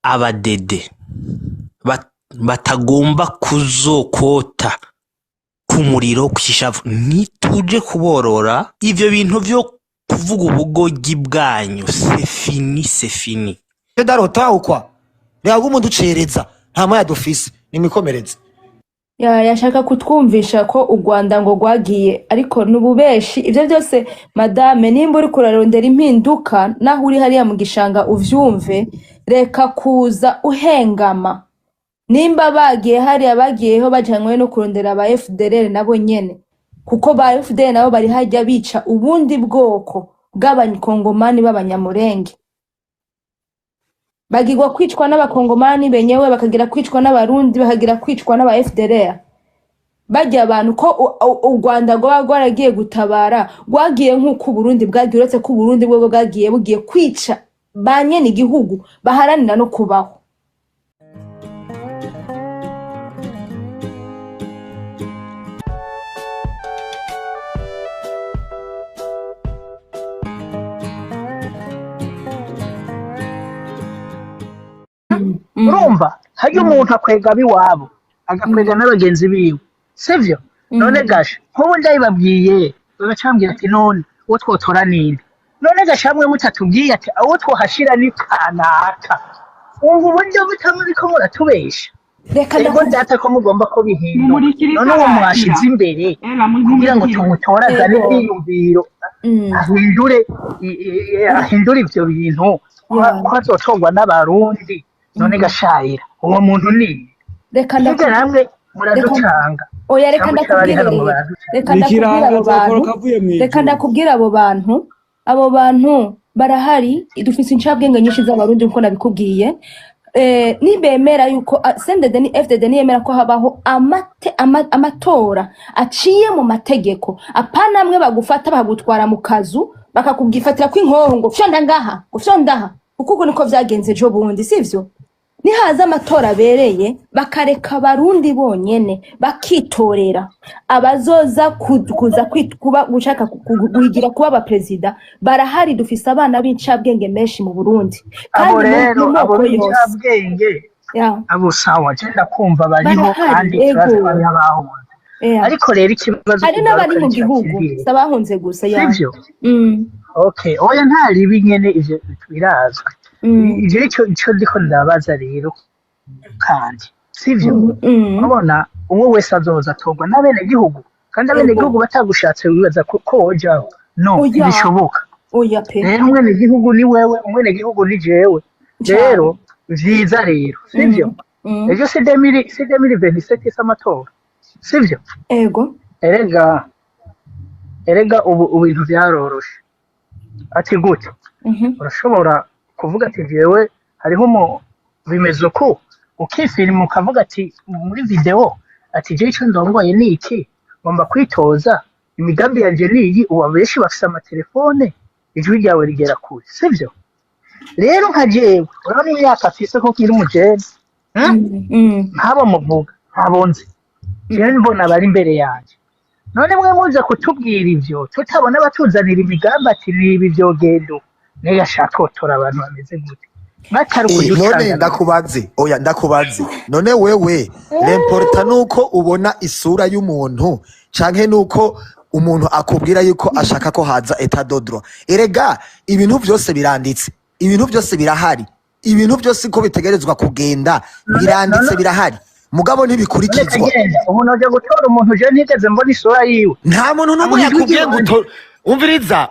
abadede batagomba kuzokota ku muriro kwishavu nituje kuborora ivyo bintu vyo kuvuga ubugogi bwanyu c'est fini darota ukwa ntabwo umuntu ucereza nta moya dufise nimikomereze yashaka kutwumvisha ko u Rwanda ngo rwagiye ariko nububeshi ivyo byose madame nimba uri kurarondera impinduka naho uri hariya mu gishanga uvyumve reka kuza uhengama nimba bagiye hariya bagiyeho bajanywe no kurondera aba FDLR nabo nyene kuko ba FDLR nabo bari hajya bica ubundi bwoko bw'abanyakongomani b'abanyamurenge bagirwa kwicwa n'abakongomani benyewe bakagira kwicwa n'abarundi bakagira kwicwa n'aba FDLR bajya abantu ko u Rwanda rwaragiye gutabara rwagiye nk'uko Burundi bwagiye uretse ko Burundi bwo bwagiye bugiye kwica banye n'igihugu baharanira no kubaho urumva hajya umuntu akwega biwabo agakwega n'abagenzi biwe sivyo none gasha nkubu ndayibabwiye bagacambwira ati none uwo twotora ninde none gashamwe mutatubwiye ati awo twohashira ni kanaka umva uburyo butamuzi ko muratubesha reka data ko mugomba ko bihindura none uwo mwashize imbere kugira ngo tumutorazane n'iyumviro ahindure ivyo bintu ko azotogwa n'abarundi none gashayira uwo muntu ni reka namwe muraducanga oya reka ndakubwira abo bantu barahari dufise incabwenge nyinshi z'abarundi nko nabikubwiye nibemera yuko CNDD ni FDD niyemera ko habaho amatora aciye mu mategeko apana amwe bagufata bagutwara mu kazu bakakubwifatira kw'inkongo fyonda ngaha gufyondaha kuko niko vyagenze ejo bundi sivyo nihaza amatora abereye bakareka abarundi bonyene bakitorera abazoza kuza kuba gushaka kugira kuba abaperezida barahari dufise abana b'incabwenge menshi mu Burundi kandi rero abo b'incabwenge abo sawa cyenda kumva bariho kandi bari abahunze ariko rero ikibazo ari n'abari mu gihugu sabahunze gusa sivyo okay oya ntari binyene ivyo birazwe ivyo ico ndiko ndabaza rero kandi sivyo urabona umwe wese azoza atogwa n'abene gihugu kandi abene gihugu batagushatse wibaza ko wojaho no bishoboka oya pe rero umwene gihugu ni wewe umwene gihugu ni jewe rero vyiza rero sivyo ejo si 2027 amatora sivyo ego erega ubu ibintu vyaroroshe ati gute urashobora kuvuga ati jewe hariho bimeze uko ukifilima ukavuga ati muri video ati je ico ndongoye ni iki ngomba kwitoza imigambi yanje niyi ubu abenshi bafise amatelefone ijwi ryawe rigera kure sivyo rero nka jewe urabona imyaka afise ko kiri umujene nk'abo muvuga ntabonze jewe mbona bari imbere yanje none mwe muza kutubwira ivyo tutabona abatuzanira imigambi ati nibi vyogendo nega shaka otora abantu bameze gute none ndakubaze none wewe l'important nuko ubona isura y'umuntu canke nuko umuntu akubwira yuko ashaka ko haza etat de droit erega ibintu byose biranditse ibintu byose birahari ibintu byose ko bitegerezwa kugenda biranditse birahari mugabo ntibikurikizwa umuntu aje gutora umuntu je ntigeze mbona isura yiwe nta muntu n'umwe yakubwiye ngo umviriza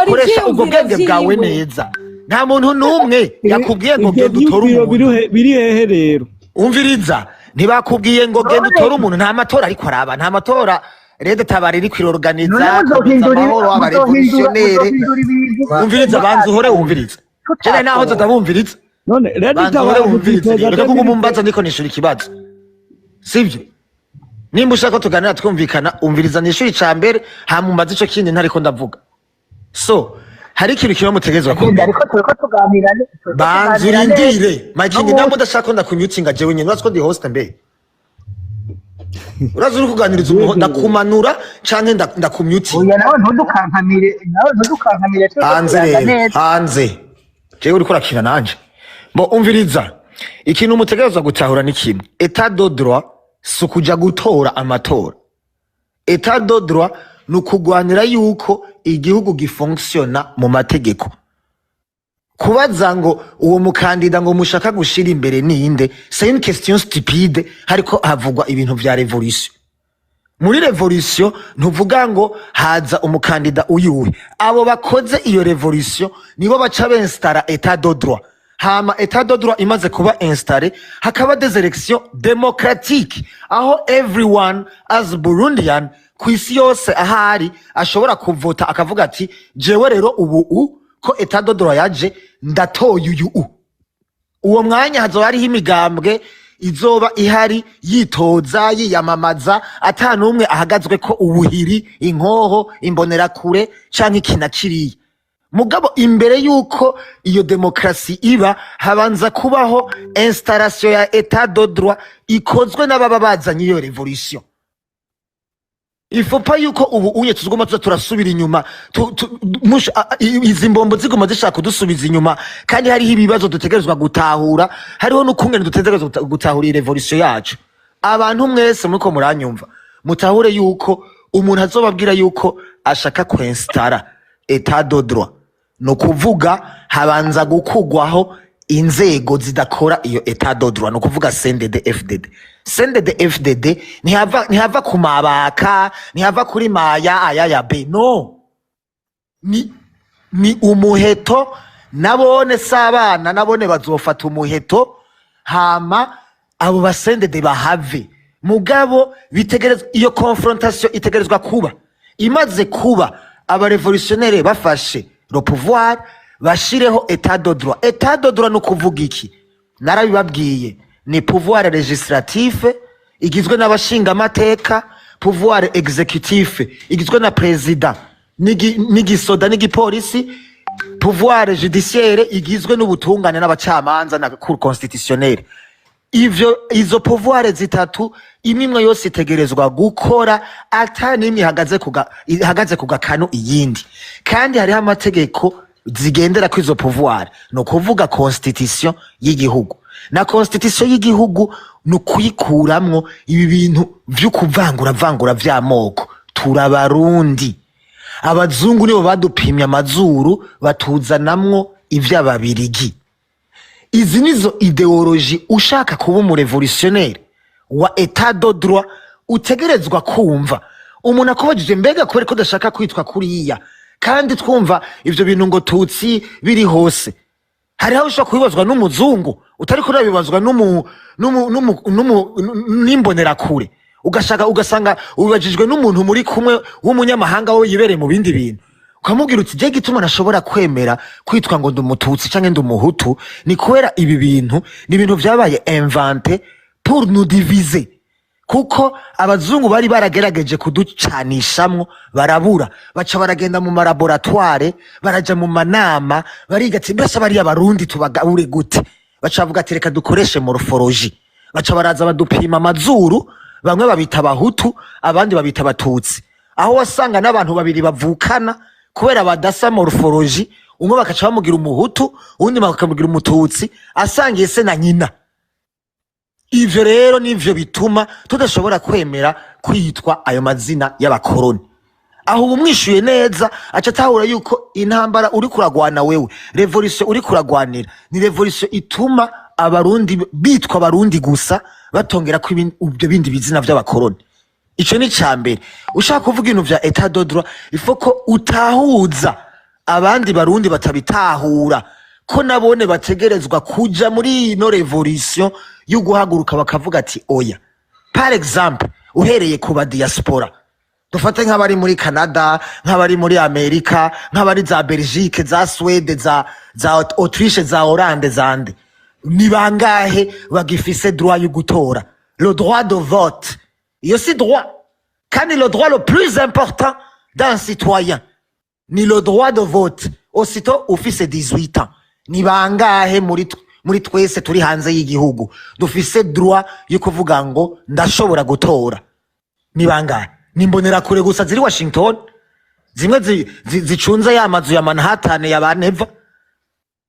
koresha ubwo bwenge bwawe neza nta muntu n'umwe yakubwiye ngo genda utore umuntu biri hehe rero umviriza ntibakubwiye ngo genda utore umuntu nta matora ariko araba nta matora rede tabari iri kwirorganiza amahoro abarevolutionnaire umviriza banze uhore wumviriza cyane naho tutabumviriza none rede tabari wumviriza reka kuko mumbaza niko nishura ikibazo sivyo nimba ushaka tuganira twumvikana umviriza nishuri cambere hamumbaza ico kindi ntariko ndavuga so hari ikintu kimwe mutegezwa ko ariko turiko tuganira banzurindire makindi namwe ndashaka ndakunyutinga jewe nyine natwo ndi host mbe uraza uri kuganiriza umuntu ndakumanura canke ndakumyuti oya nawe ntudukankamire hanze jewe uri kurakina nanje Bo umviriza ikintu mutegerezwa gutahura ni kimwe, etat de droit si ukuja gutora amatora. Etat de droit ni ukugwanira yuko igihugu gifunctiona mu mategeko. Kubaza ngo uwo mukandida ngo mushaka gushira imbere ninde, c'est une question stupide. Hariko havugwa ibintu vya revolution. Muri revolution ntuvuga ngo haza umukandida uyuwe. Abo bakoze iyo revolution nibo baca b'instara etat de droit. Hama etat de droit imaze kuba installé, hakaba des élections démocratiques aho everyone as Burundian kw'isi yose ahari ashobora kuvota akavuga ati jewe rero ubu ko etat de droit yaje ndatoye uyu. Uwo mwanya hazoba hariho imigambwe izoba ihari yitoza yiyamamaza ata numwe ahagazwe ko ubuhiri, inkoho, imbonerakure canke ikinakiriye. Mugabo imbere yuko iyo demokrasi iba habanza kubaho installation ya etat de droit ikozwe n'ababa bazanye iyo revolution. Il faut pas yuko ubu unye tuzuguma tuza turasubira inyuma izi mbombo ziguma zishaka kudusubiza inyuma, kandi hariho ibibazo dutegerezwa gutahura, hariho n'ukungene dutegerezwa gutahura iyi revolution yacu. Abantu mwese muriko muranyumva mutahure yuko umuntu azobabwira yuko ashaka kwinstara etat de droit, no kuvuga habanza gukugwaho inzego zidakora iyo etat de droit, no kuvuga CNDD FDD. CNDD FDD ntihava ku mabaka, ntihava kuri maya aya ya B, no, ni umuheto. Nabone sabana nabone bazofata umuheto hama abo ba CNDD bahave. Mugabo bitegerezwa iyo confrontation itegerezwa kuba imaze kuba, aba revolutionnaire bafashe le pouvoir bashireho etat de droit. Etat de droit no kuvuga iki? Narabibabwiye, ni pouvoir législatif igizwe n'abashinga amateka, pouvoir exécutif igizwe na president n'igisoda n'igipolisi, pouvoir judiciaire igizwe n'ubutungane n'abacamanza na cour constitutionnelle. Izo pouvoir zitatu imimwe yose itegerezwa gukora ata nimwe ihagaze ku gakano iyindi, kandi hariho amategeko zigendera ku izo pouvoir, no kuvuga constitution y'igihugu. Na constitution y'igihugu no kuyikuramwo ibi bintu vyo kuvangura vy'amoko. Turabarundi, abazungu nibo badupimye amazuru batuzanamwo ivy'ababirigi. Izi nizo ideoloji ushaka kuba mu revolutionnaire wa etat de droit utegerezwa kumva. Umuntu akubajije mbega kubera ko dashaka kwitwa kuriya, kandi twumva ivyo bintu ngo tutsi biri hose, hari aho ushaka kubibazwa n'umuzungu utari kurabibazwa n'imbonerakure, ugasanga ubibajijwe n'umuntu muri kumwe w'umunyamahanga we yibereye mu bindi bintu, ukamubwira uti je gituma nashobora kwemera kwitwa ngo ndumututsi canke ndumuhutu ni kubera ibi bintu ni ibintu vyabaye inventé pour nous diviser. Kuko abazungu bari baragerageje kuducanishamwo barabura, baca baragenda mu laboratoire, baraja mu manama, bariga ati mbese bari abarundi tubagaure gute. Baca bavuga ati reka dukoreshe morphologie, baca baraza badupima amazuru, bamwe babita abahutu abandi babita abatutsi, aho wasanga n'abantu babiri bavukana kubera badasa morphologie, umwe bakaca bamugira umuhutu uwundi bakamugira umututsi asangiye se na nyina. Ivyo rero nivyo bituma tudashobora kwemera kwitwa ayo mazina y'abakoroni. Aho umwishuye neza aca atahura yuko intambara uri kuragwana wewe, revolution uri kuragwanira ni revolution ituma abarundi bitwa abarundi gusa, batongera ko ibyo bindi bizina vy'abakoroni. Ico ni cambere. Ushaka kuvuga ibintu vya etat de droit ifo ko utahuza abandi barundi batabitahura ko nabone bategerezwa kuja muri ino revolution yo guhaguruka bakavuga ati oya. Par exemple uhereye ku ba diaspora, dufate nk'abari muri Canada, nk'abari muri Amerika, nk'abari za Belgique, za Swede, za Autriche, za Hollande, zande ni bangahe bagifise droit yo gutora, le droit de vote. Iyo si droit, kandi le droit le plus important d'un citoyen ni le droit de vote aussitôt ufise 18 ans. Ni bangahe muri twese turi hanze y'igihugu dufise droit yo kuvuga ngo ndashobora gutora? Ni bangahe? Nimbonera kure gusa ziri Washington, zimwe zicunze ya mazu ya Manhattan ya baneva.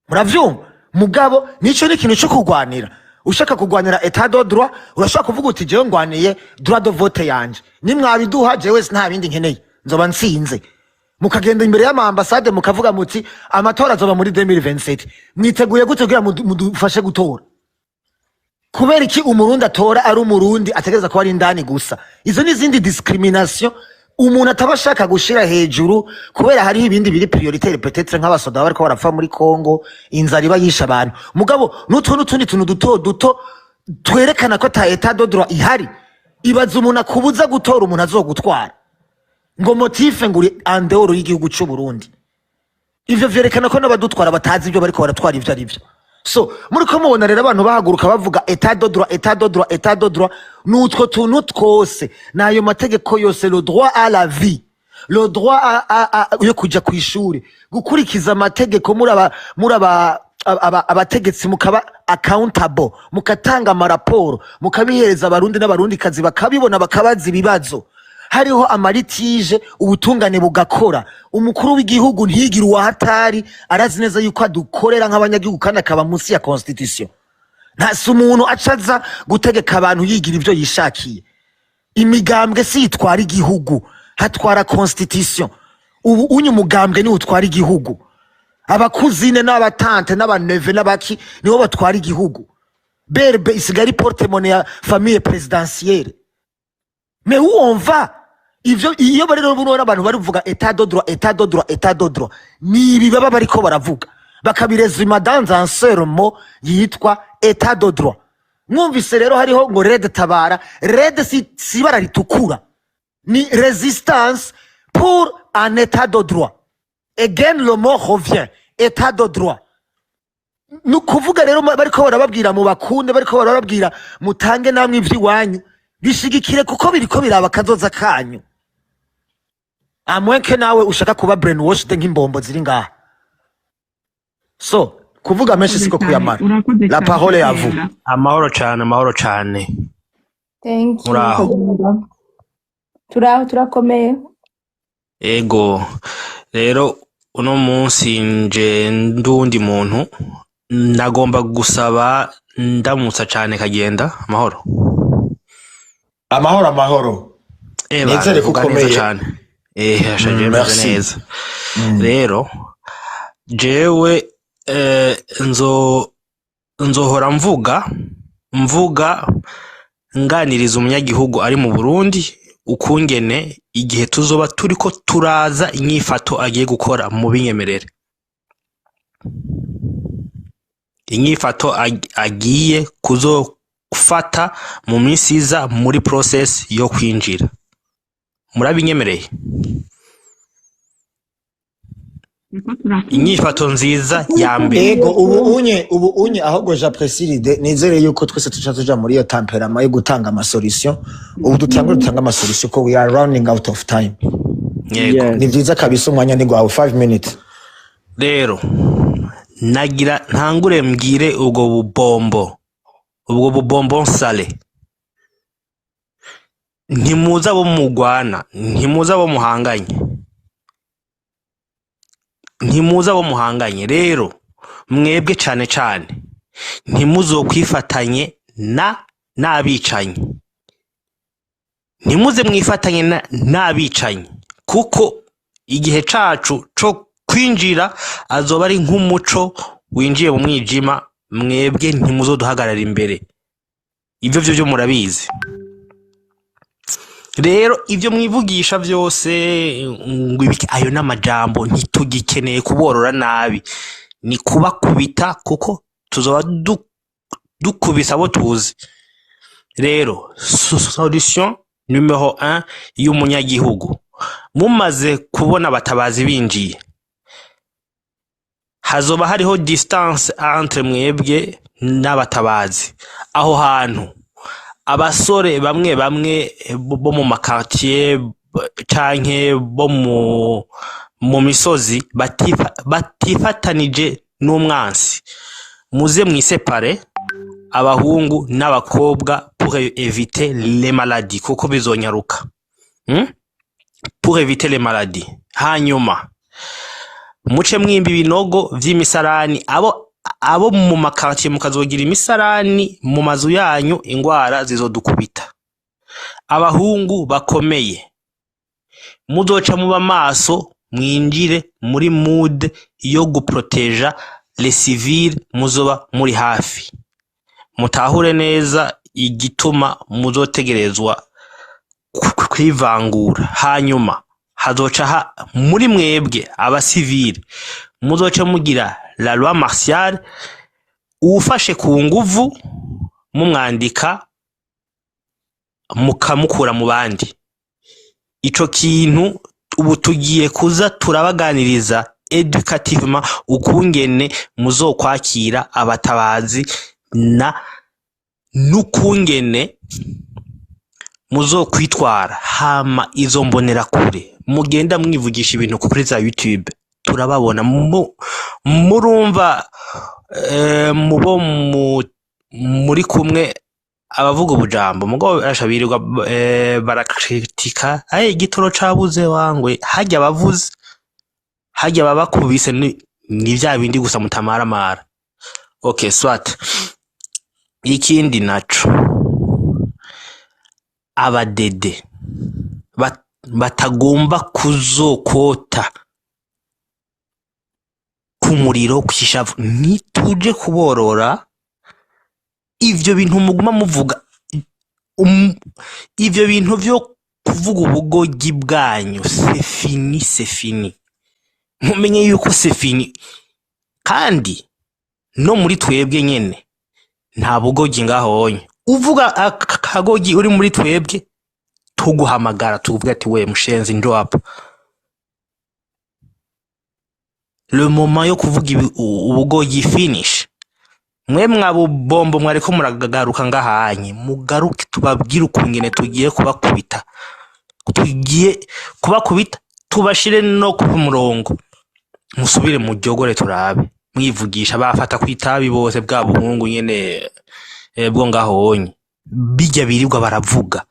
Muravyumva? mugabo nico ni kintu cyo kugwanira. Ushaka kugwanira etat de droit urashaka kuvuga uti jewe ngwaniye droit de vote yanje nimwabiduha jewe nta bindi nkeneye nzoba nsinze mukagenda imbere y'ama ambassade mukavuga muti amatora azoba muri 2027 mwiteguye gute kugira mudufashe gutora kubera iki umurundi atora ari umurundi ategereza ko ari indani gusa izo n'izindi discrimination umuntu atabashaka gushira hejuru kubera hari ibindi biri prioritaire peut-être nk'abasoda bariko barapfa muri Congo inzara iba yisha abantu mugabo n'utundi tuntu duto twerekana ko ta etat de droit ihari ibaza umuntu akubuza gutora umuntu azogutwara ngo motive nguri andehoro y'igihugu cy'u Burundi ivyo vyerekana ko n'abadutwara batazi ibyo bariko baratwara ivyo ari byo so muri ko mubona rero abantu bahaguruka bavuga etat de droit n'utwo tuntu twose nayo mategeko yose le droit à la vie le droit à yo kuja kwishuri gukurikiza amategeko muri abategetsi mukaba accountable mukatanga amaraporo mukabihereza abarundi n'abarundi kazi bakabibona bakabaza ibibazo hariho amaritige ubutungane bugakora umukuru w'igihugu ntiyigira uwahatari arazi neza yuko adukorera nk'abanyagihugu kandi akaba munsi ya constitution ntasi umuntu acaza gutegeka abantu yigira ibyo yishakiye imigambwe si itwara igihugu hatwara constitution ubu unyu mugambwe ni utwara igihugu abakuzine n'abatante n'abaneve n'abaki nibo batwara igihugu berbe isigari porte-monnaie ya famille présidentielle mais où on va ivyo iyo bari rero abantu barivuga etat de droit ni ibi baba bariko baravuga bakabirezima dans un seul mot yitwa etat de droit mwumvise rero hariho ngo red tabara red si bara ritukura ni résistance pour un état de droit again le mot revient état de droit nukuvuga rero bariko barababwira mu bakunde bariko barababwira mutange namwe ivyiwanyu bishigikire kuko biriko biraba kazoza kanyu amwenke nawe ushaka kuba brainwashed nk'imbombo ziri ngaha so kuvuga menshi siko kuyamara la parole ya vous amahoro cyane thank you turakomeye ego rero uno munsi nje ndundi muntu nagomba gusaba ndamutsa cyane kagenda amahoro nizere ko ukomeye cyane hashaje neza rero jewe nzohora mvuga nganiriza umunyagihugu ari mu Burundi ukungene igihe tuzoba turiko turaza inyifato agiye gukora mu binyemerere inyifato agiye kuzofata mu minsi iza muri process yo kwinjira murabinyemereye inyifato nziza ya mbere ego ubu unye ahubwo j'apprécie nizere yuko twese tuja muri iyo temperament yo gutanga ama solution ubu dutanga ama solution ko we are running out of time yego ni byiza kabisa umwanya ni gwawe 5 minutes rero nagira ntangure mbwire ubwo bubombo nsale ntimuza bo mugwana ntimuza bo muhanganye rero mwebwe cyane ntimuzokwifatanye n'abicanyi ntimuze mwifatanye n'abicanyi kuko igihe cacu co kwinjira azoba ari nk'umuco winjiye mu mwijima mwebwe ntimuzoduhagarara imbere ivyo murabizi rero ivyo mwivugisha byose ngwibiki ayo n'amajambo ntitugikeneye kuborora nabi ni kubakubita kuko tuzoba dukubisa abo tuzi rero solution numero 1 y'umunyagihugu mumaze kubona batabazi binjiye hazoba hariho distance entre mwebwe n'abatabazi aho hantu abasore bamwe bo mu makartier canke bo mu misozi batifatanije n'umwansi muze mwisepare abahungu n'abakobwa pour éviter les maladies kuko bizonyaruka pour éviter les maladies hanyuma muce mwimba ibinogo vy'imisarani abo mu makartier mukazogira imisarani mu mazu yanyu, ingwara zizodukubita. Abahungu bakomeye muzoca muba maso, mwinjire muri mood yo guproteja les civils muzoba muri hafi. Mutahure neza igituma muzotegerezwa kwivangura. Hanyuma hazoca muri mwebwe abasivile muzoca mugira la loi martiale, uwufashe ku nguvu mumwandika mukamukura mu bandi. Ico kintu ubu tugiye kuza turabaganiriza educativement ukungene muzokwakira abatabazi n'ukungene muzokwitwara. Hama izo mbonera kure mugenda mwivugisha ibintu kuri za YouTube turababona, murumva mubo muri kumwe abavuga ubujambo mugo ashabirirwa barakritika igitoro cabuze wangwe, hajya bavuze hajya babakubise ni vya bindi gusa mutamaramara. Okay, swat. Ikindi naco abadede batagomba kuzokota ku muriro kwishavu, nituje kuborora ivyo bintu muguma muvuga. Ivyo bintu vyo kuvuga ubugogi bwanyu c'est fini. Mumenye yuko c'est fini. Kandi no muri twebwe nyene nta bugogi ngahonye. Uvuga akagogi uri muri twebwe tuguhamagara tuvuga ati we mushenzi ndo hapa. Le moment yo kuvuga ubugogi finish. Mwe mwabo bombo mwariko muragaruka ngahanye, mugaruke tubabwira ukungene tugiye kubakubita. Tugiye kubakubita tubashire no ku murongo. Musubire mu jogore turabe. Mwivugisha bafata kwitabi bose bwa buhungu nyene bwo ngahonye. Bijya birirwa baravuga.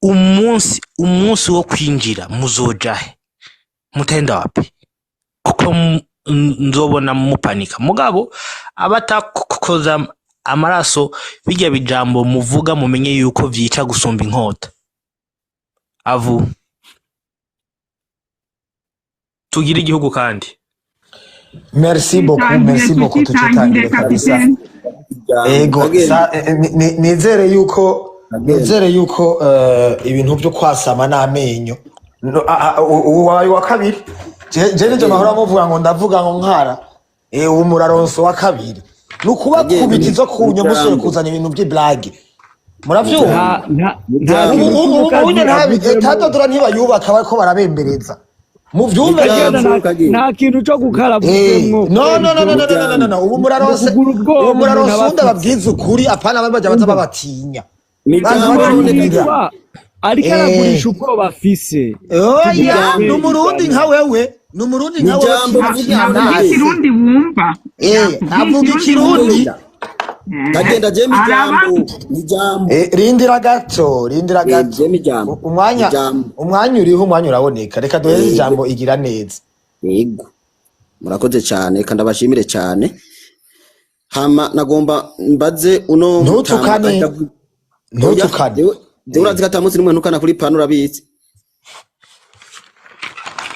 Umunsi wo kwinjira muzojahe. Mutenda wapi? Kuko nzobona mupanika. Mugabo abatakoza amaraso bijya bijambo muvuga mumenye yuko vyica gusumba inkota. Avu tugira igihugu kandi. Merci beaucoup tucitangire kabisa. Ego nizere yuko ibintu byo kwasama n'amenyo wa kabiri je nje mahora muvuga ngo ndavuga ngo nkara umuraronso wa kabiri nukuba kubitizo kunyo musore kuzana ibintu by'iblague muravyumva tadodora ntibayubaka bariko barabembereza muvyumve nta kintu cyo gukarabuzemwo. No ubu muraronso ndababwiza ukuri apana baje baza babatinya ariko aragurisha uko bafise. Oya numurundi nka wewe avuga ikirundi wumva avuga ikirundi kagenda je mijambo rindira gato umwanya uriho umwanya uraboneka. Reka duhere ijambo igira neza. Yego murakoze cyane kandi abashimire cyane. Hama nagomba mbaze uno ntutukane urazi katamusi nimwe ntukana kuri pano urabizi.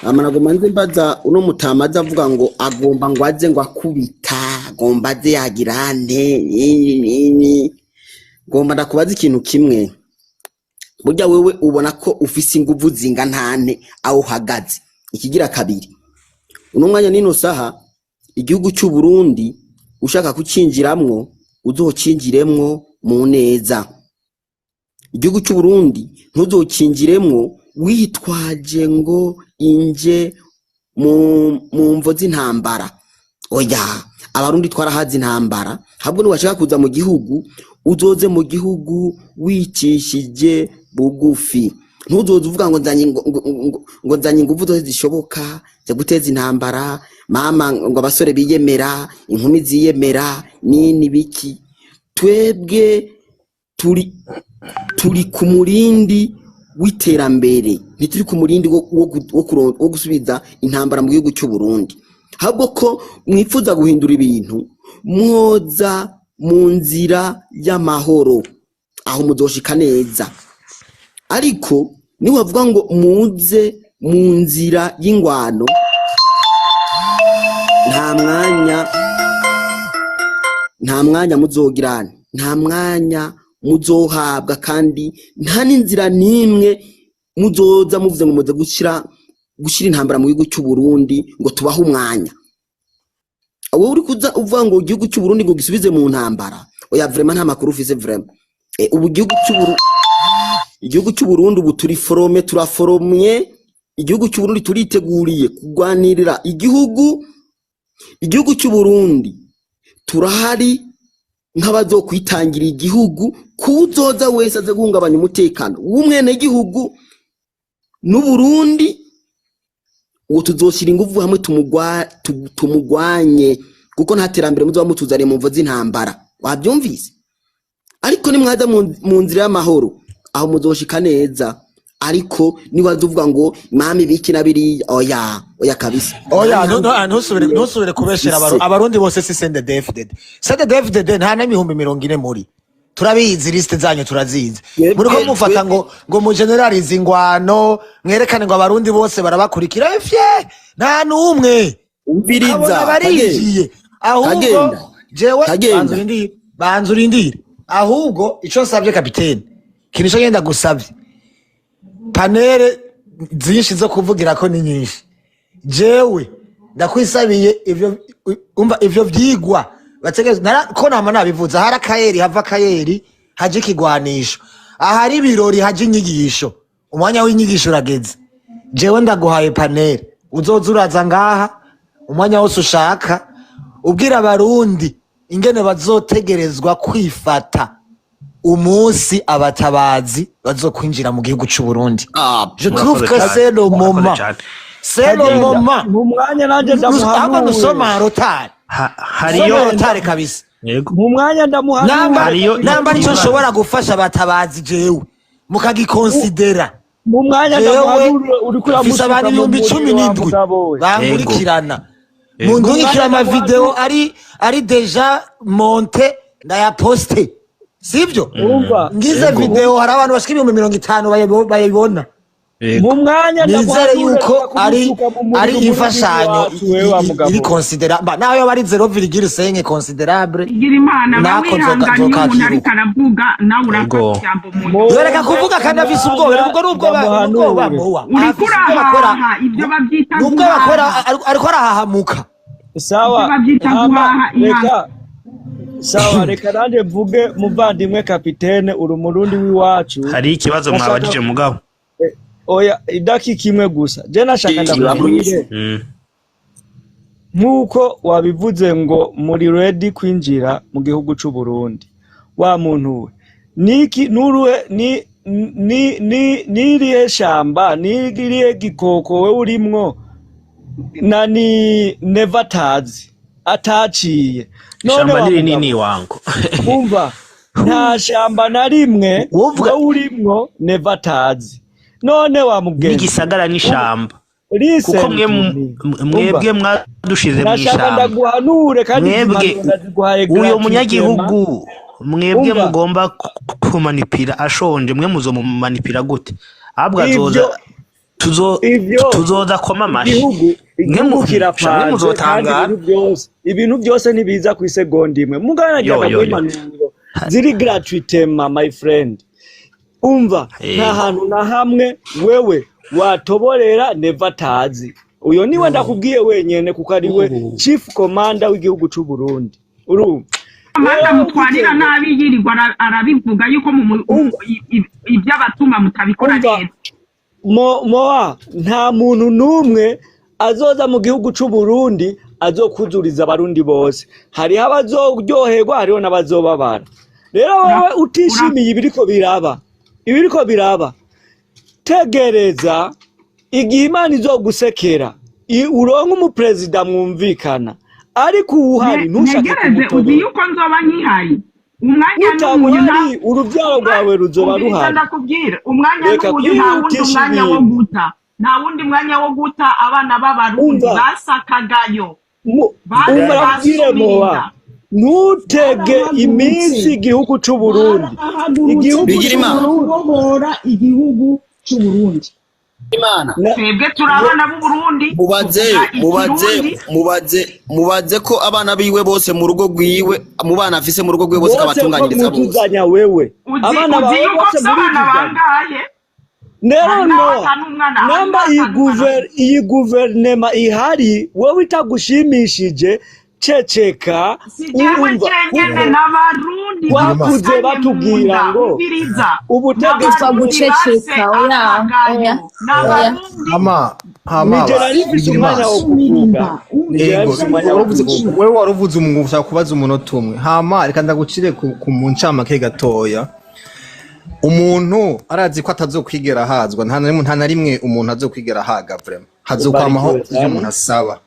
Hama nagomba nze mbaza uno mutamaza avuga ngo agomba ngo aze ngo akubita, agomba aze yagirane nini. Gomba ndakubaza ikintu kimwe. Burya wewe ubona ko ufise inguvu zinga ntane aho uhagaze. Ikigira kabiri, uno mwanya nino saha igihugu cy'u Burundi ushaka kucinjiramwo uzocinjiremwo mu neza. Igihugu cy'u Burundi ntuzocinjiremwo witwaje ngo inje mu mvo z'intambara. Oya, abarundi twarahazi intambara. Habwo niwashaka kuza mu gihugu uzoze mu gihugu wicishije bugufi. Ntuzoze uvuga ngo nzanye inguvu zose zishoboka zo guteza intambara, mama ngo abasore biyemera, inkumi ziyemera nini biki. Twebwe turi ku murindi w'iterambere, ntituri ku murindi wo gusubiza intambara mu gihugu cy'u Burundi. Habwo ko mwifuza guhindura ibintu mwoza mu nzira y'amahoro aho muzoshika neza, ariko niwavuga ngo muze mu nzira y'ingwano nta mwanya muzogirana, nta mwanya muzohabwa, kandi nta n'inzira n'imwe muzoza muvuze ngo muze gushyira intambara mu gihugu cy'u Burundi ngo tubahe umwanya. Wowe uri kuza uvuga ngo igihugu cy'u Burundi ngo gisubize mu ntambara, oya vraiment nta makuru ufise vraiment. Ubu igihugu cy'u Burundi ubu turaforomye, igihugu cy'u Burundi turiteguriye kugwanirira igihugu cy'u Burundi, turahari nk'abazokwitangira igihugu, kuzoza wese aze guhungabanya umutekano w'umwene gihugu n'u Burundi, uwo tuzoshyira ingufu hamwe tumugwanye, kuko nta terambere muzoba mutuzaniye mu mvo z'intambara, wabyumvise. Ariko nimwaza mu nzira y'amahoro aho muzoshika neza, ariko niwaza uvuga ngo mami biki na biriya, oya kabisa, oya ntusubire kubeshera abarundi bose. Si CNDD-FDD nta n'ibihumbi 40 muri, turabizi liste zanyu turazizi, muri ko mufata ngo mu generalize ingwano mwerekane ngo abarundi bose barabakurikira, nta n'umwe umviriza barigiye. Ahubwo jewe banzurindire, ahubwo ico nsabye kapitene, kinisho ngenda gusabye panere zinshi zo kuvugira ko ni nyinshi, jewe ndakwisabiye ivyo vyigwa bategeza ko nama nabivuza, hari akayeri hava akayeri haje ikigwanisho, ahari ibirori haje inyigisho, umwanya w'inyigisho urageze. Jewe ndaguhaye panere, uzoza uraza ngaha umwanya wose ushaka, ubwira abarundi ingene bazotegerezwa kwifata umunsi abatabazi bazokwinjira mu gihugu cy'u Burundi. Je trouve que c'est le moment, mu mwanya nanje ndamuhanuye, nusoma rotari hariyo rotari kabisa, mu mwanya ndamuhanuye, namba nico nshobora gufasha abatabazi jewe mukagikonsidera. Mu mwanya ndamuhanuye uri kuramushika abantu 17 bangurikirana, mundungikira amavideo ari deja monte ndayaposte, sivyo? Ngize video hari abantu bashika 50 bayibona. Mu mwanya nizere yuko ari imfashanyo iri considera nayo bari 0,5 considerable. Igira imana bawihanganye umuntu ariko aravuga nawe uracyambo umuntu reka kuvuga kandi afise ubwoba muwa uri kuraha ibyo babyita nubwo bakora ariko arahahamuka. Sawa, reka nanje mvuge muvandimwe kapitene, uri umurundi w'iwacu. Hari ikibazo mwabajije mugabo? Oya, idaki kimwe gusa je nashaka ndabwire nkuko wabivuze ngo muri ready kwinjira mu gihugu cy'u Burundi, wa muntu we niki nuruhe nirihe shamba nirihe gikoko we urimwo nani nevatazi ataciye shamba nini wangu umva nta shamba na rimwe we urimwo nevatazi, none wamugenda n'igisagara n'ishamba, kuko mwebwe mwadushize mu ishamba. Ndaguhanure kandi uyo munyagihugu mwebwe mugomba kumanipira ashonje, mwe muzomumanipira gute? Abwo tuzoza koma amashi, mwe muzotangara. Ibintu byose nibiza ku isegonda imwe, mugana ajya kumanuro ziri gratuitement my friend. Umva nta hantu na hamwe wewe watoborera nevatazi. Uyo niwe ndakubwiye wenyene kuko ari we chief commander w'igihugu cy'u Burundi. Amanda mutwarira nabi yirirwa arabivuga yuko iby'abatuma mutabikora neza. Moa nta muntu numwe azoza mu gihugu cy'u Burundi azokuzuriza abarundi bose. Hari abazoryoherwa, hariho n'abazobabara. Rero wowe utishimiye ibiriko biraba tegereza igihe Imana izogusekera uronke umuperezida mwumvikana, ariko uhari ntushake kumutora. Uzi yuko nzoba nkihari umwanya n'umuntu nta urubyaro rwawe ruzoba ruhari. Ndakubwira umwanya n'umuntu nta wundi mwanya wo guta abana b'abarundi basakagayo. ntutege iminsi igihugu c'u Burundi kubohora igihugu c'u Burundi. Twebwe turabana b'u Burundi. mubaze ko abana biwe bose mu rugo rwiwe mu bana afise mu rugo rwiwe bose kabatunganyiriza bose mutuzanya wewe abana bawe bose bangahe Nero namba iyi guverinema ihari wowe itagushimishije ceceka urumva n'abarundi bakuze batubwira ngo ubutegetsi guceceka oya nigera rifise umwanya wo kuvuga wewe waruvuze umuntu ushaka kubaza umunota umwe hama reka ndagucire ku muncamake gatoya. Umuntu arazi ko atazokwigera hazwa nta na rimwe umuntu azokwigera haga vraiment hazokwamaho iyo umuntu asaba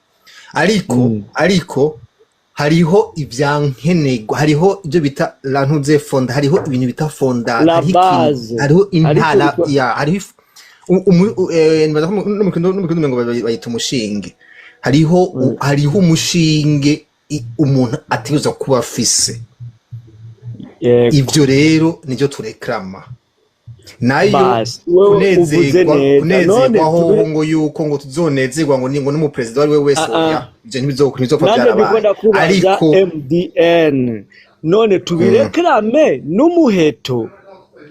ariko hariho ivyankenerwa hariho ibyo bita lantuze fonda hariho ibintu bita fonda hariho intara ya hariho n'umukindo ngo bayita umushinge hariho umushinge umuntu ategerezwa kuba afise. Ivyo rero nivyo turekrama nayo kunezerwa aho ngo yuko ngo tuzonezerwa ngo n'umuperezida wari we wese oya ivyo ntibizopfa byarabaye ariko MDN none tubirekrame n'umuheto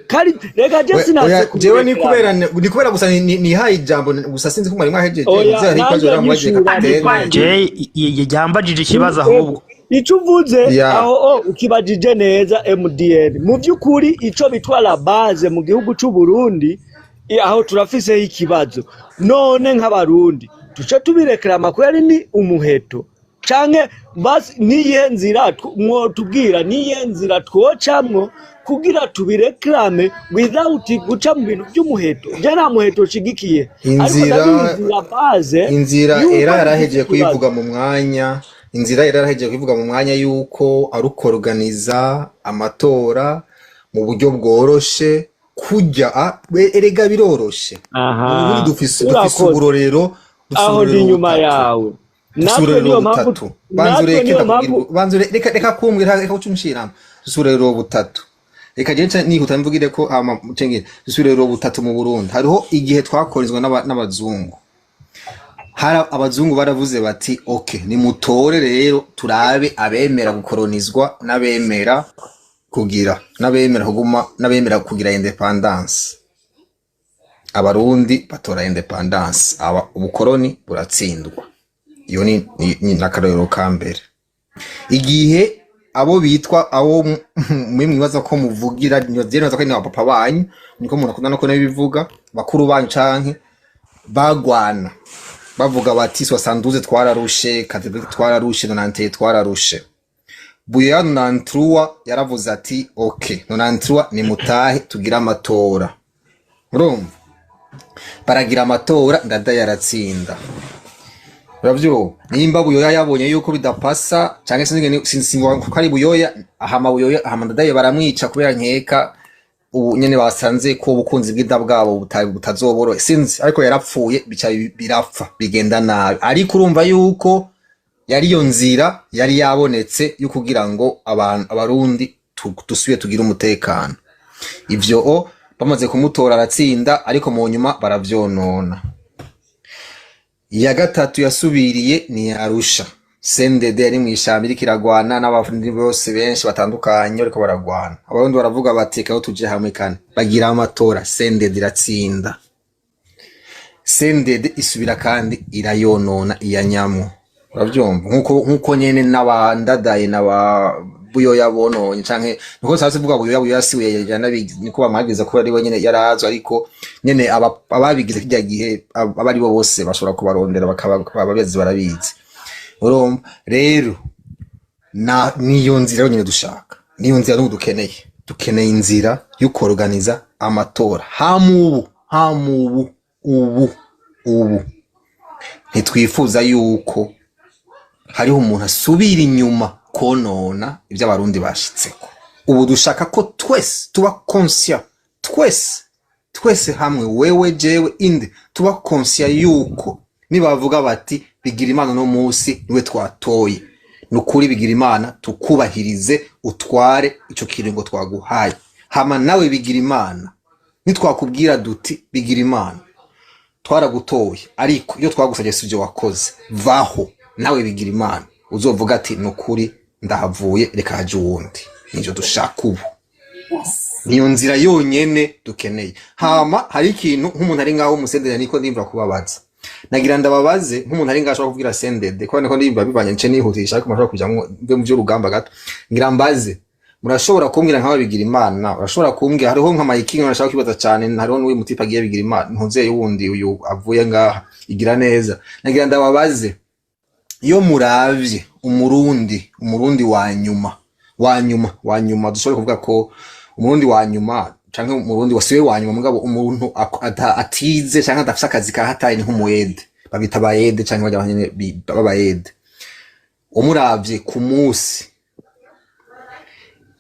kari rega je sinase jewe ni kubera gusa ni hayi ijambo gusa sinzi ko mwari mwahejeje nzari kwaje ramwaje kapitene je yambajije ikibazo ahubwo ico uvuze aho ukibajije neza MDN mu byukuri ico bitwara base mu gihugu c'u Burundi aho turafise ikibazo none nk'abarundi tuce tubirekrama ko yari ni umuheto canke basi niye nzira tubwira niye nzira twocamwo kugira tubirekrame without guca mu bintu by'umuheto je nta muheto shigikiye inzira era yarahejeje kuyivuga mu mwanya inzira yarahejeje kuvuga mu mwanya yuko arukorganiza amatora mu buryo bworoshe kujya erega biroroshe ubu dufise uburorero aho ndi nyuma yawe natwe niyo mpamvu banzure reka kumbwira reka ucumshira dusurero butatu reka je nihuta mvugire ko cengire dusurero butatu mu Burundi hariho igihe twakorizwa n'abazungu hari abazungu baravuze bati okay ni mutore rero turabe abemera gukolonizwa n'abemera kugira independence. Abarundi batora independence ubukoloni buratsindwa. Iyo ni nakarero ka mbere. Igihe abo bitwa abo mwibaza ko muvugira nyoze ko ni abapapa banyu niko umuntu akunda ko nabivuga bakuru banyu canke bagwana bavuga bati 72 twararushe 4 twararushe 90 twararushe. Buya 93 yaravuze ati okay 93 ni mutahe tugira amatora. Urumva baragira amatora ndada yaratsinda. Uravyo nimba Buyoya yabonye yuko bidapasa canke sinzi ko ari Buyoya ahama ndadaye baramwica kubera nkeka ubu nyene basanze ko ubukunzi bw'ida bwabo butazoboro sinzi ariko yarapfuye bica birapfa bigenda nabi ariko urumva yuko yari yo nzira yari yabonetse yo kugira ngo abarundi dusubiye tugira umutekano. Ivyo bamaze kumutora aratsinda ariko mu nyuma baravyonona. Ya gatatu yasubiriye ni Arusha. CNDD ari mu ishambiri kiragwana n'abafundi bose benshi batandukanye ariko baragwana. Abarundi baravuga bateka aho tuje hamwe kane. Bagira amatora CNDD iratsinda. CNDD isubira kandi irayonona iyanyamo. Uravyumva nkuko nyene n'abandadaye n'aba Buyoya bononye canke niko sase vuga Buyoya siwe yanabizi niko bamagiriza ko ari we nyene yarazo ariko nyene ababigize kijya gihe abari bo bose bashobora kubarondera bakababezi barabizi. Urumva rero niyo nzira nyene dushaka niyo nzira dukeneye inzira yo kuorganiza amatora hamubu ubu ntitwifuza yuko hariho umuntu asubira inyuma konona ibyo abarundi bashitseko. Ubu dushaka ko twese tuba conscient twese hamwe wewe jewe inde tuba conscient yuko nibavuga bati bigira imana no munsi niwe twatoye nukuri bigira imana tukubahirize utware ico kiringo twaguhaye. Hama nawe bigira imana nitwakubwira duti bigira imana twaragutoye ariko iyo twagusabye sivyo wakoze vaho nawe bigira imana uzovuga ati nukuri ndahavuye reka haje uwundi. Nijo dushaka ubu. Niyo nzira yonyene dukeneye. Hama hari ikintu nk'umuntu ari ngaho musendere niko ndimvira kubabaza. Nagira ndababaze nk'umuntu ari ngashaka kuvugira sendede ko ndimba bivanye nce nihutisha ariko mashaka kujamwe mu byo rugamba gato. Ngira mbaze murashobora kumbwira nkaho bigira imana, urashobora kumbwira hariho nka mayikingi urashaka kwibaza cyane hariho n'uyu mutipa agiye bigira imana ntuzeye wundi uyu avuye ngaha igira neza. Nagira ndababaze iyo muravye umurundi wa nyuma dushobora kuvuga ko umurundi wa nyuma canke umurundi wasiwe wa nyuma mugabo umuntu atize canke adafise akazi kahataye ni nk'umuyede babita bayede canke bajya banyene babayede. Umuravye ku munsi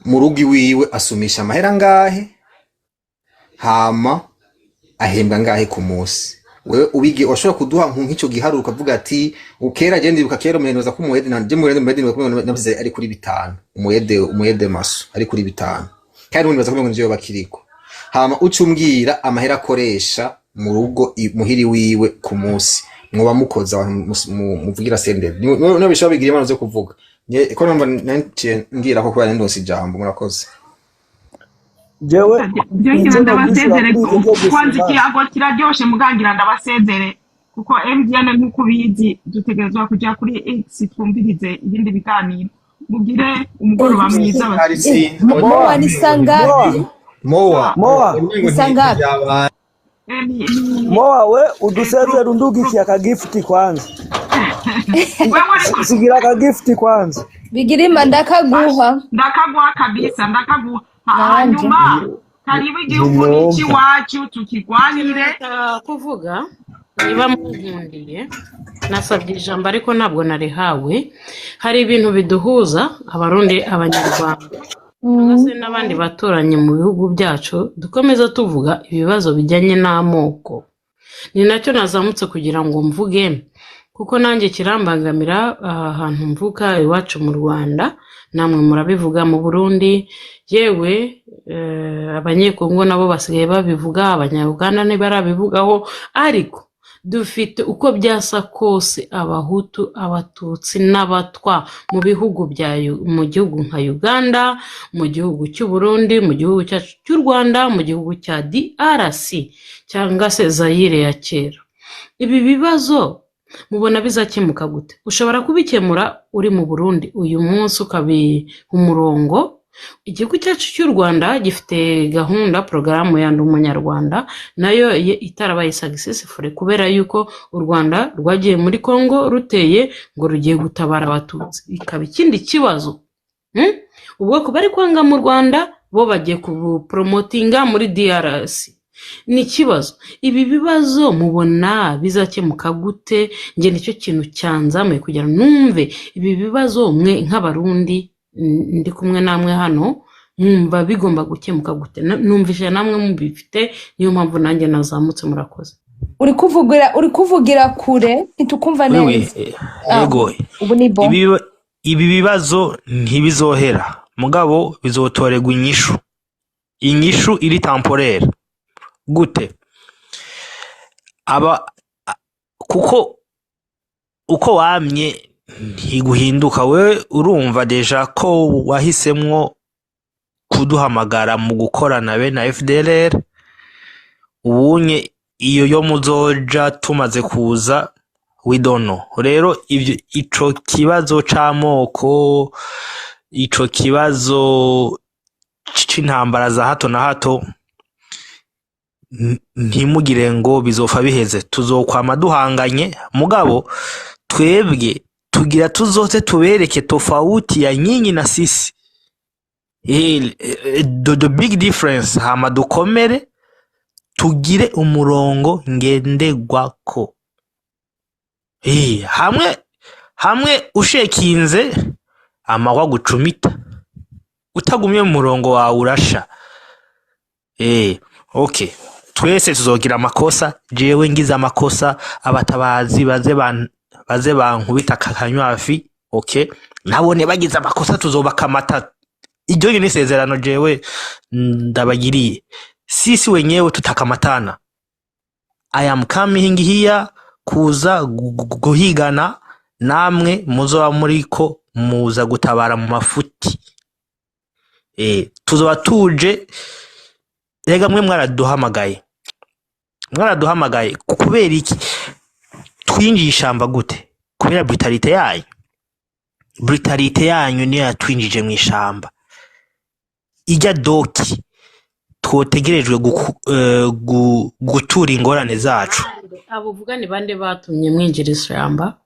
mu rugi wiwe asumisha amahera ngahe hama ahembwa ngahe ku munsi? Wewe ubige washobora kuduha nk'icyo giharuka ukavuga ati ukera gende ukakera umeneza ko umuyede nanje murende nabize ari kuri 5 umuyede maso ari kuri 5 kandi unibaza ko ngiyo bakiriko. Hama ucumbwira amahera akoresha mu rugo muhiri wiwe ku munsi mwoba mukoza muvugira sendere no bishobora bigira imana zo kuvuga ko numva nanje ngira ko kubana ndose ijambo murakoze. Jewe ngira ndabasezere kwanza ikiyago kiraryoshe mugangira ndabasezere kuko MDN nkuko bizi dutegerezwa kujya kuri X twumvirize ibindi biganiro mugire umugoroba mwiza basi. Moa ni sangapi? Moa ni sangapi? Moa we udusezere undugikiye aka gift kwanza. Sigira aka gift kwanza. Bigirima ndakaguha kabisa ndakaguha. Hanyuma karibu igihugu n'iki wacu tukigwanire kuvuga niba munkundiye nasabye ijambo ariko ntabwo narihawe. Hari ibintu biduhuza abarundi abanyarwanda ndetse n'abandi baturanye mu bihugu byacu dukomeza tuvuga ibibazo bijyanye n'amoko. Ni nacyo nazamutse kugira ngo mvuge kuko nanjye kirambangamira ahantu mvuka iwacu mu Rwanda namwe murabivuga mu Burundi yewe abanyekongo nabo basigaye babivuga abanyarwanda ntibarabivugaho ariko dufite uko byasa kose abahutu abatutsi n'abatwa mu bihugu mu gihugu nka Uganda mu gihugu cy'u Burundi mu gihugu cyacu cy'u Rwanda mu gihugu cya DRC cyangwa se Zaire ya kera. Ibi bibazo mubona bizakemuka gute? Ushobora kubikemura uri mu Burundi uyu munsi ukabiha umurongo. Igihugu cyacu cy'u Rwanda gifite gahunda porogaramu ya Ndi Umunyarwanda nayo itarabaye successful kubera yuko u Rwanda rwagiye muri Kongo ruteye ngo rugiye gutabara abatutsi ikaba ikindi kibazo. Ubwo bari kwanga mu Rwanda bo bagiye kupromotinga muri DRC ni kibazo. Ibi bibazo mubona bizakemuka gute? Nge nicyo kintu cyanzamuye kugira numve ibi bibazo mwe nk'abarundi ndi kumwe namwe hano mwumva bigomba gukemuka gute. Numvishe namwe mubifite niyo mpamvu nanjye nazamutse. Murakoze. Uri kuvugira kure ntitukumva neza. Yego ibi bibazo ntibizohera mugabo bizotorerwa inyishu iri temporaire gute kuko uko wamye ntiguhinduka. We urumva deja ko wahisemwo kuduhamagara mu gukorana be na FDLR ubunye iyo yo muzoja tumaze kuza we don't know. Rero ico kibazo c'amoko ico kibazo c'intambara za hato na hato ntimugire ngo bizofa biheze. Tuzokwama duhanganye mugabo twebwe tugira tuzote tubereke tofauti ya nyinyi na sisi. The big difference hama dukomere tugire umurongo ngendegwako. Hamwe ushekinze amahwa gucumita utagumye mu murongo wawe urasha. Okay, twese tuzogira amakosa. Jewe ngize amakosa abatabazi baze bankubita kakanywafi okay, nabone bagize amakosa tuzobakamata. Iryo ni isezerano jewe ndabagiriye. Sisi wenyewe tutakamatana. I am coming here kuza guhigana namwe muzoba muriko muza gutabara mu mafuti. Tuzoba tuje, rega mwe mwaraduhamagaye kubera iki twinjiye ishamba gute? Kubera brutalite yanyu niyo yatwinjije mu ishamba. Ijya doki twotegerejwe gutura ingorane zacu. Abo vuga ni bande batumye mwinjira ishamba?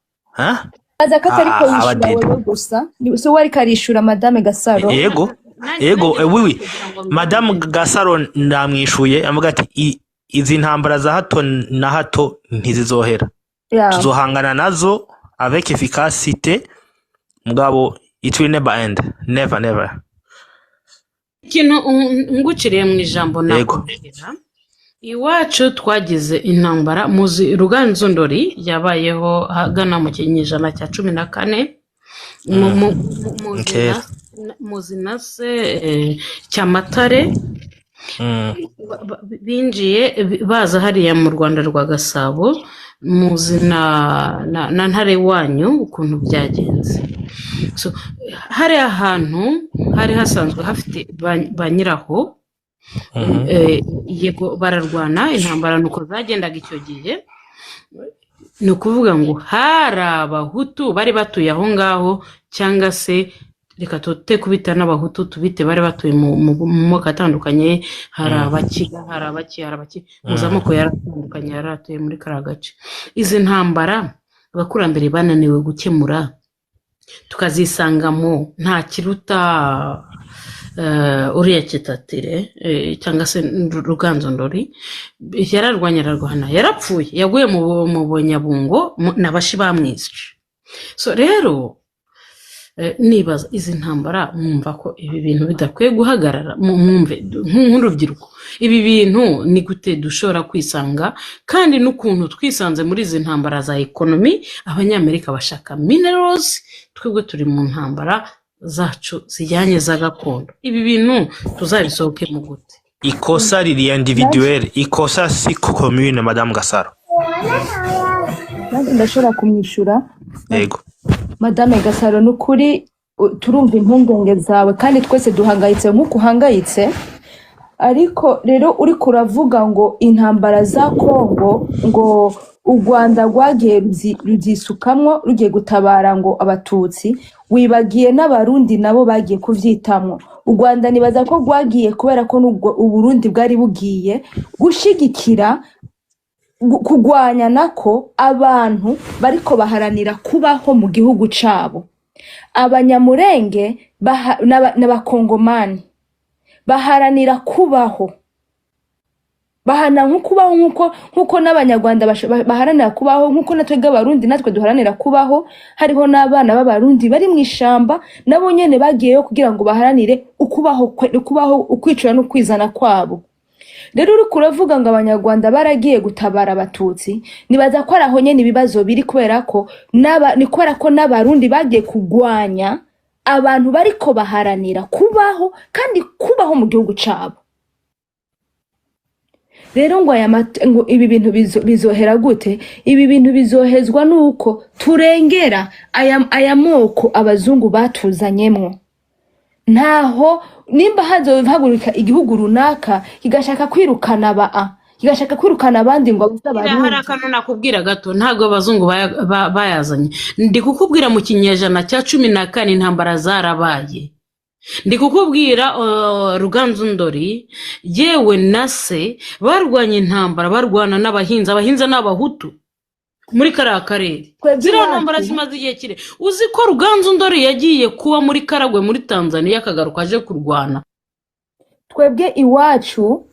Aza katariko yishura wewe gusa. So wari karishura Madame Gasaro. Yego, oui. Madame Gasaro ndamwishuye amuga ati izi ntambara za hato na hato ntizizohera. Tuzohangana nazo avec efficacité. Mugabo it will never end. Never. Ikintu nguciriye mu ijambo nakubwira, iwacu twagize intambara muzi Ruganzu Ndori yabayeho hagana mu kinyejana cya 14 muzi nase Cyamatare binjiye baza hariya mu Rwanda rwa Gasabo, muzi na ntare wanyu ukuntu byagenze. So hari ahantu hari hasanzwe hafite banyiraho, yego bararwana intambara nuko zagendaga icyo gihe. Ni ukuvuga ngo hari abahutu bari batuye aho ngaho, cyangwa se reka tote kubita n'abahutu tubite bari batuye mu moko atandukanye. Hari abakiga, hari abaki muzamoko yaratandukanye yaratuye muri karagace. Izi ntambara abakurambere bananiwe gukemura, tukazisangamo nta kiruta uriya Kitatire cyangwa se Ruganzu Ndori yararwanya yarapfuye, yaguye mu Bonyabungo n'abashi bamwishe. So rero nibaza izi ntambara mwumva ko ibi bintu bidakwiye guhagarara. Mwumve nk'urubyiruko ibi bintu ni gute dushobora kwisanga, kandi n'ukuntu twisanze muri izi ntambara za economy. Abanyamerika bashaka minerals, twebwe turi mu ntambara zacu zijyanye za gakondo. Ibi bintu tuzabisohoke mu gute? Ikosa riri individuel, ikosa si commune. Madame Gasaro ndashobora kumwishura. Yego Madame Gasaro, nukuri turumva impungenge zawe kandi twese duhangayitse nk'uko uhangayitse. Ariko rero uri kuravuga ngo intambara za Kongo ngo u Rwanda rwagiye rubyisukamwo rugiye gutabara ngo abatutsi, wibagiye n'abarundi nabo bagiye kuvyitamwo. U Rwanda nibaza ko rwagiye kubera ko u Burundi bwari bugiye gushigikira kugwanya nako abantu bariko baharanira kubaho mu gihugu cabo. Abanyamurenge n'abakongomani baharanira kubaho, bahana nkukubaho nkuko n'abanyarwanda baharanira kubaho, nkuko natwega abarundi natwe duharanira kubaho. Hariho n'abana b'abarundi bari mu ishamba nabo nyene bagiyeyo kugira ngo baharanire ukubaho ukwicura no kwizana kwabo. Rero uri kuravuga ngo abanyarwanda baragiye gutabara abatutsi, nibaza ko araho nyene ibibazo biri, kubera ko ni kubera ko n'abarundi bagiye kugwanya abantu bariko baharanira kubaho kandi kubaho mu gihugu cabo. Rero ngo ibi bintu bizohera gute? Ibi bintu bizohezwa nuko turengera aya moko abazungu batuzanyemwo. Ntaho nimba hazovagurika igihugu runaka kigashaka kwirukana kigashaka kwirukana abandi ngo abazabarundi. Hari akantu nakubwira gato, ntago abazungu bayazanye. Ndi kukubwira mu kinyejana cya 14 intambara zarabaye. Ndi kukubwira Ruganzu Ndori yewe nase barwanya intambara, barwana n'abahinza n'abahutu muri karere. Zira ntambara zimaze igihe kire. Uzi ko Ruganzu Ndori yagiye kuba muri Karagwe muri Tanzania akagaruka aje kurwana. Twebwe iwacu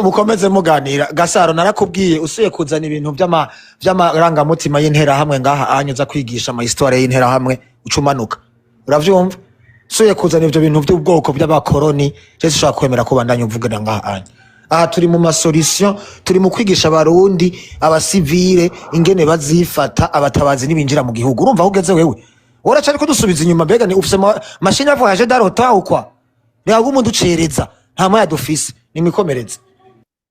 mukomeze muganira. Gasaro narakubwiye usuye kuzana ibintu by'amarangamutima y'intera hamwe ngaha anyuza kwigisha ama histoire y'intera hamwe ucumanuka. Uravyumva? Suye kuzana ivyo bintu by'ubwoko by'abakoroni cyese ushaka kwemera ko bandanye uvugira ngaha anye. Aha turi mu masolution, turi mu kwigisha abarundi abasivile ingene bazifata abatabazi nibinjira mu gihugu. Urumva ugeze wewe uracari ko dusubiza inyuma mbega ni ufise machine ya voyage darota ukwa rega umuntu ucereza nta moya dufise nimikomereze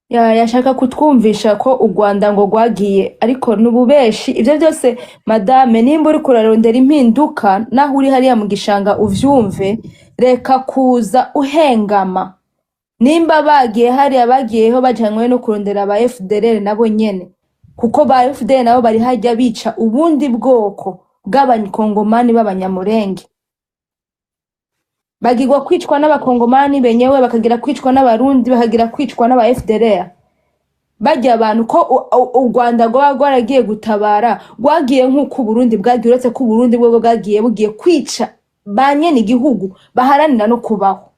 yashaka kutwumvisha ko u Rwanda ngo rwagiye ariko nububeshi ivyo byose madame nimba uri kurarondera impinduka naho uri hariya mu gishanga uvyumve reka kuza uhengama nimba bagiye hariya bagiyeho bajanywe no kurondera aba FDLR nabo nyene kuko ba FDLR nabo bari hajya bica ubundi bwoko bw'abanyakongomani b'abanyamurenge bagirwa kwicwa n'abakongomani benyewe bakagira kwicwa n'abarundi bakagira kwicwa n'aba FDLR bajya abantu ko u Rwanda rwaragiye gutabara rwagiye nk'uko Burundi bwagiye uretse ko Burundi bwo bugiye kwica banye n'igihugu baharanira no kubaho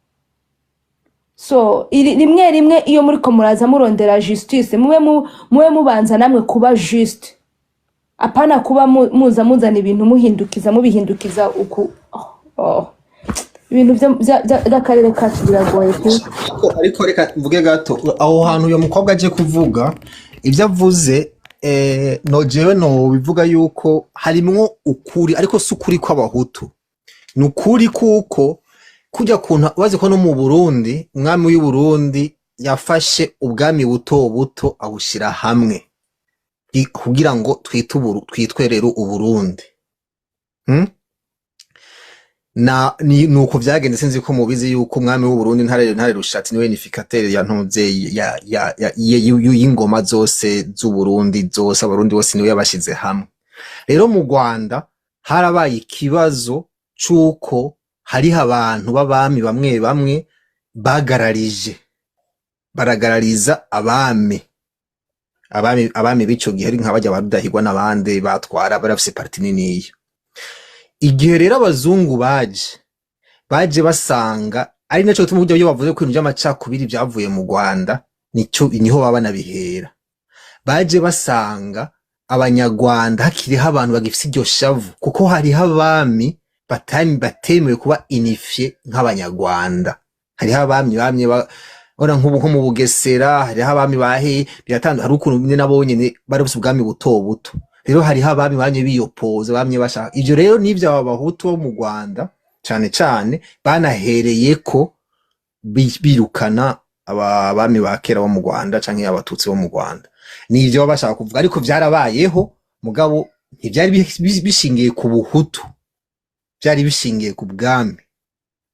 so rimwe iyo muri ko muraza murondera justice mube mubanza namwe kuba juste apana kuba muzana ibintu mubihindukiza uku ibintu by'akarere kacu biragoye ariko reka mvuge gato aho hantu uyo mukobwa aje kuvuga ibyo avuze jewe no bivuga yuko harimwo ukuri ariko si ukuri kw'abahutu ni ukuri kuko kujya kuntu bazi ko no mu Burundi umwami w'u Burundi yafashe ubwami buto abushira hamwe kugira ngo twitwe rero Uburundi nuko byagende sinzi ko mubizi yuko umwami w'u Burundi ntare rushatsi niwe unificateur ya ntuze y'ingoma zose z'u Burundi zose abarundi bose niwe yabashize hamwe rero mu Rwanda harabaye ikibazo cuko hariho abantu b'abami bamwe baragarariza abami bico gihe ari nk'abajya barudahigwa n'abandi batwara barafise parti niniya igihe rero abazungu baje basanga ari naco gituma buryo byo bavuze ko ibintu by'amacakubiri byavuye mu Rwanda niho babana bihera baje basanga abanyarwanda hakiriho abantu bagifise iryo shavu kuko hariho abami batemewe kuba unifié nk'abanyarwanda hariho abami ora nko mu Bugesera hariho abami biratandukanye hari ukuntu nyine nabo nyene barafise ubwami buto rero hariho abami banye biyopoza bamye bashaka ivyo rero nivyo abahutu bo mu Rwanda cane banahereye ko birukana abami bakera bo mu Rwanda canke abatutsi bo mu Rwanda nivyo bashaka kuvuga ariko vyarabayeho mugabo ntivyari bishingiye ku buhutu byari bishingiye ku bwami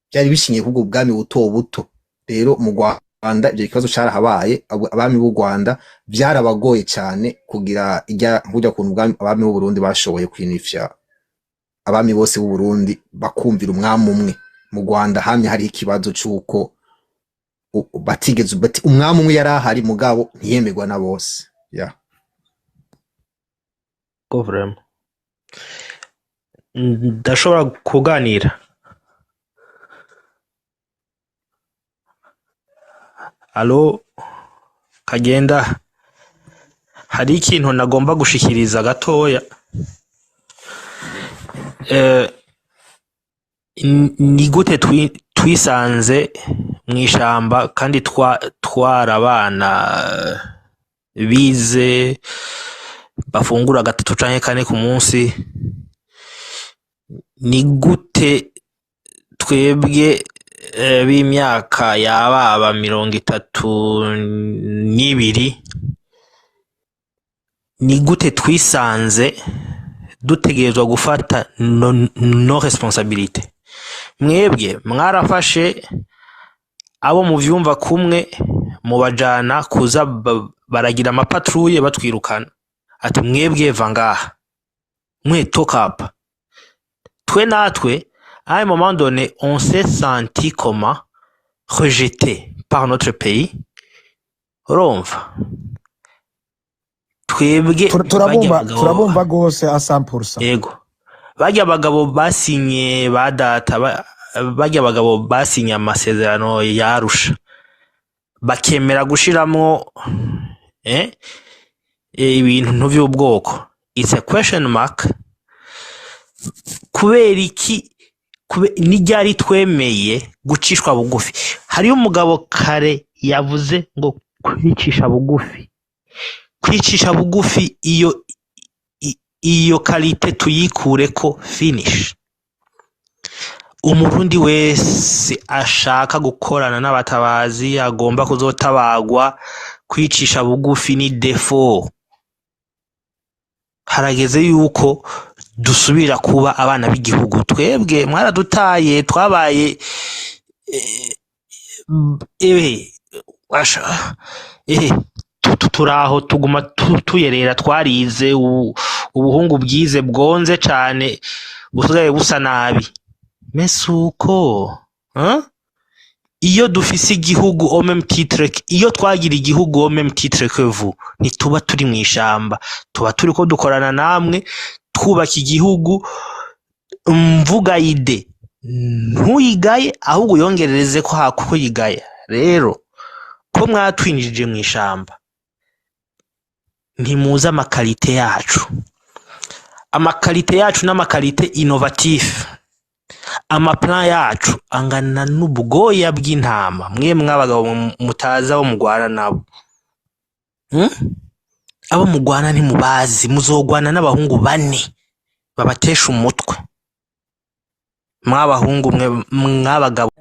byari bishingiye ku bwami buto rero mu Rwanda ibyo kibazo cyarahabaye abami b'u Rwanda byarabagoye cyane kugira kujya ku abami b'u Burundi bashoboye kwinifya abami bose b'u Burundi bakumvira umwami umwe mu Rwanda hamye hari ikibazo cyuko batigeze umwami umwe yarahari mugabo ntiyemerwa na bose government ndashobora kuganira alo kagenda hari ikintu nagomba gushikiriza gatoya ni gute twisanze mw'ishamba kandi twara abana bize bafungura 3 canke 4 ku munsi ni gute twebwe b'imyaka yababa 32 ni gute twisanze dutegerezwa gufata no responsabilité mwebwe mwarafashe abo mu vyumva kumwe mubajana kuza baragira amapatrouille batwirukana ati mwebwe vangaha mwe tokapa twe natwe à un moment donné on s'est senti comment rejeté par notre pays urumva twebwe turabumva gose à 100%. Yego bajya abagabo basinye badata bajya abagabo basinye amasezerano yarusha bakemera gushiramo ibintu ntuvy'ubwoko. It's a question mark. Kubera iki nijyari twemeye gucishwa bugufi. Hariyo umugabo kare yavuze ngo kwicisha bugufi. Kwicisha bugufi iyo kalite tuyikure ko finish. umurundi wese ashaka gukorana n'abatabazi agomba kuzotabagwa. Kwicisha bugufi ni defo. Harageze yuko dusubira kuba abana b'igihugu. Twebwe mwaradutaye, twabaye turaho tuguma tuyerera, twarize ubuhungu bwize bwonze cane busigaye busa nabi. Mesuko iyo dufise igihugu au même titre, iyo twagira igihugu au même titre que vous, ntituba turi mw'ishamba, tuba turiko dukorana namwe twubaka igihugu. Mvuga ide ntuyigaye ahubwo yongerereze ko hakuko yigaya. Rero ko mwatwinjije mw'ishamba, ntimuzi amakalite yacu. Amakalite yacu n'amakalite innovatif. Amaplan yacu angana n'ubwoya bw'intama. Mwe mwabagabo mutaza bo mugwana nabo. Abo mugwana ntimubazi, muzogwana n'abahungu 4 babatesha umutwe. Mwabahungu mwe mwabagabo